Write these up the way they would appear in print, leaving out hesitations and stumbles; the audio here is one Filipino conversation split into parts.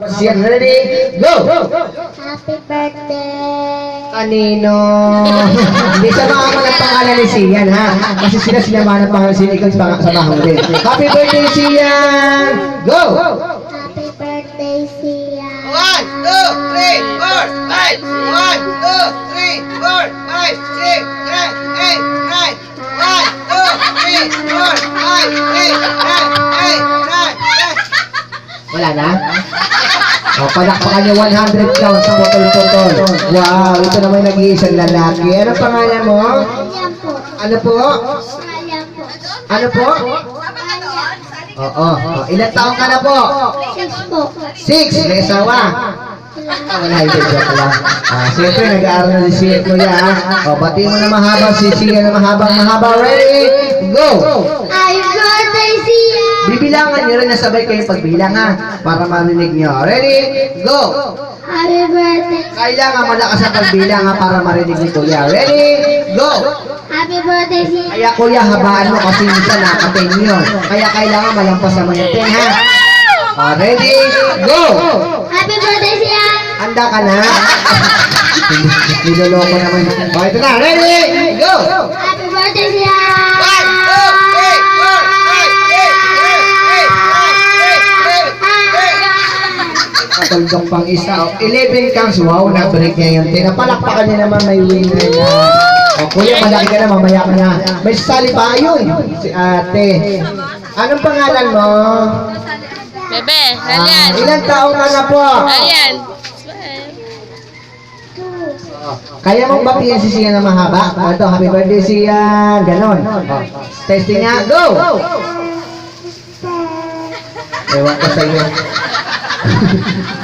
Siyan, ready? Go! Happy birthday! Kanino? Hindi samahan mo ng pangalan ni Sian, ha? Kasi sila sinamahan ng pangalan Sian, ikaw samahan mo din. Happy birthday, Sian! Go! Happy birthday, Sia! 1, 2, 3, 4, 5, 1, 2, 3, 4, 5, 6, 7, 8, 9, 1, 2, 3, 4, 5, 6, 7, 8, 9, 10. Wala na? O, palakpakan niyo 100 counts sa potol-potol. Wow, ito naman nag-iisang lalaki. Ano pangalan mo? Ayan po. Ano po? Ayan po. Ano po? Oo. Ilang taong ka na po? 6 po. 6. May asawa. Wala, hindi. Joke lang. Siyempre, nag-aaral na si Sian, kuya. O, bati mo na mahaba si Sian na mahaba. Ready? Go! Happy birthday, Sia! Bibilangan nyo rin na sabay kayong pagbilang, ha? Para marinig nyo. Ready? Go! Happy birthday! Kailangan malakas ang pagbilang, ha? Para marinig ni kuya. Ready? Go! Happy birthday, Sia! Kaya kuya, habaan mo kasi minsan nakaten yun. Kaya kailangan malampas naman yung 10, ha? Ready? Go! Happy birthday, Sia! Handa ka na? Niloloko naman. O, ito na. Ready? Go! Happy birthday, Sia! 1, 2, 3, 4, 5, 6, 7, 8, 9, 10. Katulgong pang isa. O, 11 counts. Wow, na-break niya yung 10. Napalakpakan niya naman may winner na. O, kuya, malaki ka na. Mamaya ka na. May sali pa yun. Si ate. Anong pangalan mo? Bebe, Ryan. Ilang taong ka na po? Ryan. Kaya mong batiin si Sian na mahaba? O, ito, happy birthday Sian. Ganon. O, testing nga. Go! Ewan ko sa iyo.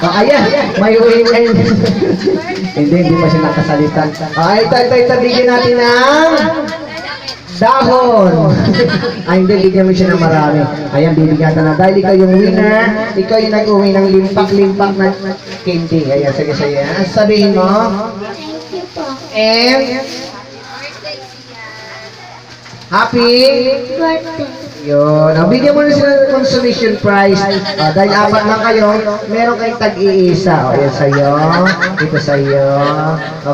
O, ayan. May winner. Hindi pa siya nakasalita. O, ito. Bigyan natin ng dahon. Ay, hindi. Bigyan mo siya ng marami. Ayan, bibigyan ka na. Dahil ikaw yung winner, ikaw yung nag-uwi ng limpak-limpak na candy. Ayan, sige. Sabihin mo. Thank you po. And happy Birthday. yun. Bigyan mo na sila ng consolation prize. Dahil apat lang kayo, meron kayong tag-iisa. O, yan sa'yo. Ito sa'yo.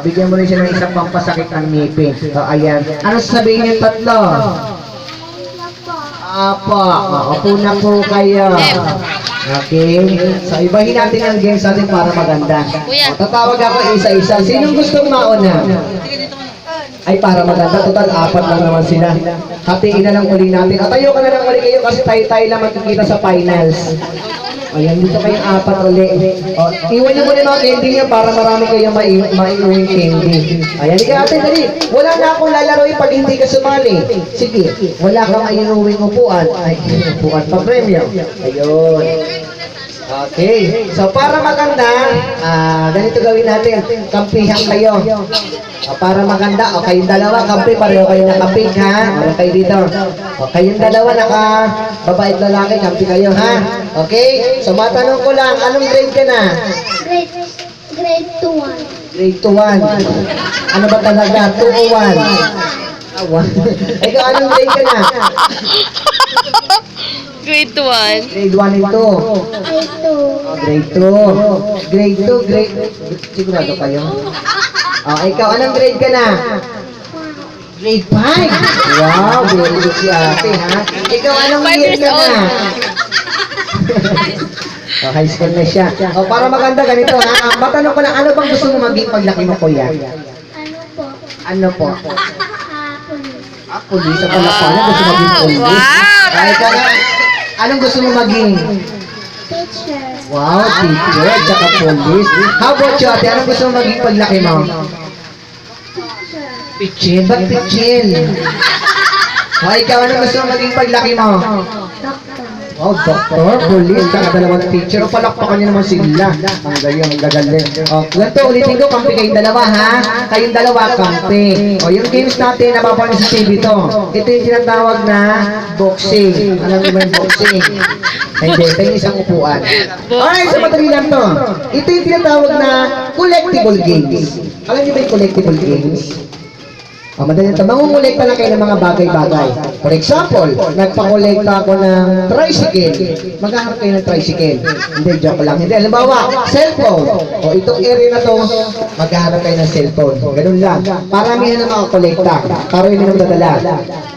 Bigyan mo rin siya ng isang pampasakit ng ngipin. Ayan. Ano sasabihin yung tatlo? Apo. Upo na po kayo. Okay. So, ibahin natin ang games natin para maganda. Tatawag ako isa-isa. Sinong gustong mauna? Ay, para maganda. Total, apat lang naman sila. Hatiin na lang uli natin. Tayo ka na lang uli kayo kasi tayo lang magkikita sa finals. Ayan, dito kayong apat uli. O, iwan niyo muna mga candy niyo para marami kayong maiuwing candy. Ayan, ikaw ate, dali. Wala na akong lalaroin pag hindi ka sumali. Sige, wala kang maiuwing upuan. Ay, upuan pa premyo. Ayun. Okay. So, para maganda, ganito gawin natin. Kampihan kayo. Para maganda, kayong dalawa, kampi, pareho kayo nakapink, ha? Meron kayo dito. Kayong dalawa, babait lalaki, kampi kayo, ha? Okay? So, matanong ko lang, anong grade ka na? Grade 2-1. Grade 2-1. Ano ba talaga? 2 o 1? 1. Ikaw, anong grade ka na? Grade 1. Grade 1 and 2. Grade 2. Grade 2. Grade 2. Sigurado kayo? Ikaw, anong grade ka na? Grade 5. Wow, very good si ate, ha? Ikaw, anong 5 year years ka na? old. High school na siya. Para maganda ganito, ha? Matanong ko lang, ano bang gusto mo maging paglaki mo, kuya? Ano po? Ano po? Police. Pulis. Sa pala pa, ano gusto mo maging pulis? Wow! Ikaw na, anong gusto mo maging? Teacher. Wow, teacher, tsaka police. How about you, ate? Anong gusto mo maging paglaki mo? Teacher. Pichil? Ba't pichil? Ikaw, anong gusto mo maging paglaki mo? Doctor. Wow, doktor, police, tsaka dalawang teacher. Palakpakan niyo naman sila. Ang galing, ang gagaling. Ganito, ulitin ko, kampi kayong dalawa, ha? Kayong dalawa, kampi. Yung games natin, napapanin sa TV to. Ito yung tinatawag na boxing. Alam niyo ba yung boxing? Hindi, ito yung isang upuan. Alright, so madali lang to. Ito yung tinatawag na collectible games. Alam niyo ba yung collectible games? Madali lang to. Mangungulekta lang kayo ng mga bagay-bagay. For example, nagpakolekta ako ng tricycle. Maghahanap kayo ng tricycle. Hindi, joke lang. Hindi, halimbawa, cellphone. O itong area na to, maghahanap kayo ng cellphone. Ganun lang. Paramihan na makakolekta. Para hindi naman dadala.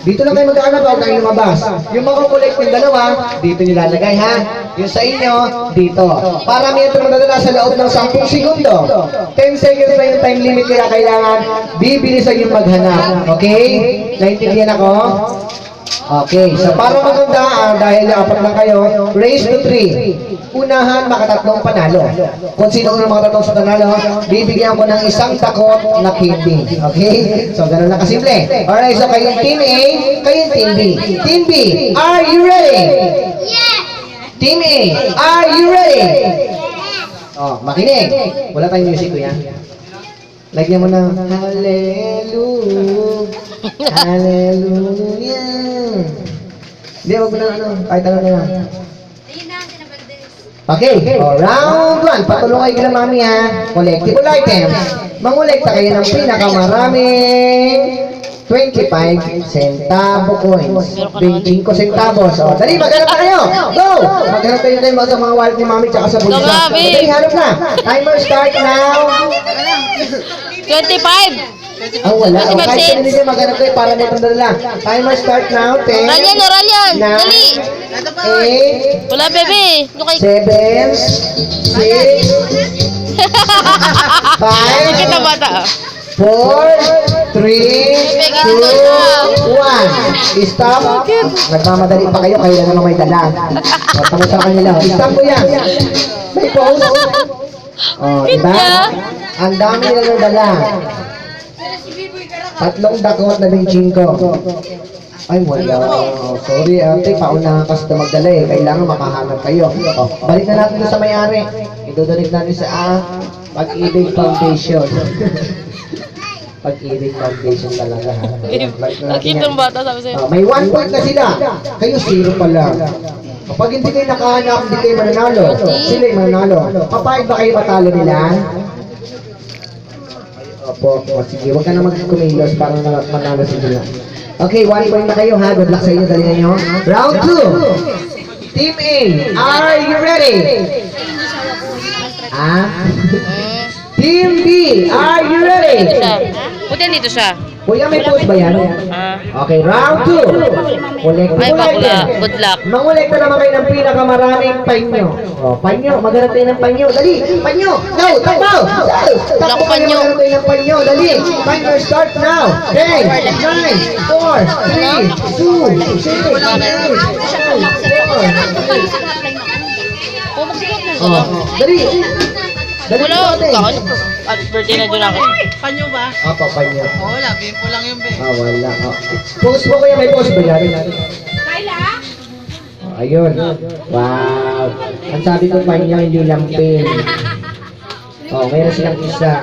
Dito lang kayo maghahanap, huwag kayo lumabas. Yung makakolekta ng dalawa, dito nilalagay ha. Yung sa inyo, dito. Paramihan ito madadala sa loob ng 10 segundo. 10 seconds na yung time limit kaya kailangan bibilisan yung maghanap. Okay? Naintindihan ako? Okay, so para maganda, dahil apat lang kayo, race to 3. Unahan, makatatlong panalo. Kung sino unang makatatlong sa panalo, bibigyan ko ng isang takot na candy. Okay? So, ganun lang kasimple. Alright, so kayong Team A, kayong Team B. Team B, are you ready? Yes! Team A, are you ready? Oh, makinig. Wala tayong music ko yan. Lagyan mo ng Hallelujah. Hallelujah. Hindi, wag mo na ano. Kahit ano na yan. Okay, round 1. Patulong kayo kila mami ha. Collectible items. Mangolekta kayo ng pinakamaraming 25 centavo coins. 25 centavos. O, dali, maghanap na kayo. Go! Maghanap kayo sa mga wallet ni mami tsaka sa bulsa. Gabi. Dali, hanap na. Timer start now. 25. Oh, wala. O, 25 kahit cents. kanina din maghanap kayo para na itong dala. Timer start now. 10, Ralyan, o Ralyan. 9, Dali. 8, Wala, bebe. Ano kay... 7, 6, 5, Kita bata. 4, 3, 2, 1. Stop. Nagmamadali pa kayo, kayo na naman may dala. O, tama sa kanila. Stop mo yan. May pause. O, diba? Ang dami nila ng dala. 3 dakot na 25. Ay, wala. Sorry, ate. Paunahan kasi na magdala eh. Kailangan makahanap kayo. O, balik na natin sa may-ari. Idudunit natin sa Pag-ibig Foundation. Pag-ibig Foundation talaga ha. Ayan, balik na natin Nakita yan. ng bata, sabi sa'yo. May 1 point na sila. Kayo 0 pa lang. Kapag hindi kayo nakahanap, hindi kayo mananalo. Sila yung mananalo. Papayag ba kayo matalo nila? Opo, o sige, huwag ka na mag-kumilos para manalo sila. Okay, 1 point na kayo ha. Good luck sa inyo, dali na nyo. Round 2. Team A, are you ready? Ah? Team B, are you ready? Dito siya. Buti dito siya. Kuya, may post ba yan? Ah. Okay, round 2. Ay, bakla. Good luck. Mangolekta naman kayo ng pinakamaraming panyo. O, panyo. Maghanap tayo ng panyo. Dali! Panyo! Go! Takbo! Wala ko panyo. Maghanap tayo ng panyo. Dali! Timer start now! 10, 9, 4, 3, 2, 6, 5, 4, 3, Oh, Dali! Dali wala. natin. Kaon. At birthday na dyan ako. Panyo ba? Apa, panyo. Oo, wala. Bimpo lang yung be. Ah, wala. Post mo kuya, may post ba yan? Oh, ayun. Wow. Ang sabi ko pa niya, hindi lampin. Oh, mayroon silang isa.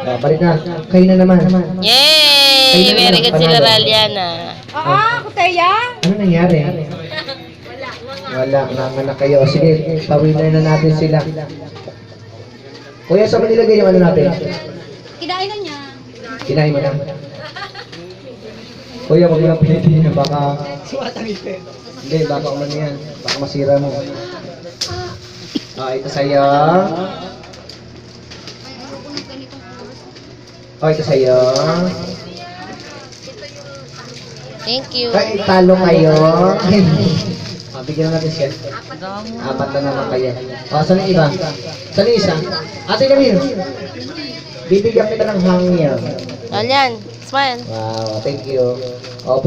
Oh, balik na. Kayo na naman. Yay! Very good sila Ralyan ah. Ano nangyari? Wala. Nanganak kayo. Sige, pawinner na natin sila. Kuya, saan mo nilagay yung ano natin? Kinain na niya. Kinain mo na. Kuya, wag mo lang pilitin na baka... Hindi, baka umano yan. Baka masira mo. Ah, ito sa'yo. Oh, ito sa'yo. Thank you. Kaya talo kayo. Ah, bigyan na natin siya. Apat na naman kayo. Oh, saan yung iba? Saan yung isa? Ate kami. Bibigyan kita ng hangin. Ralyan, smile. Wow, thank you. Oh,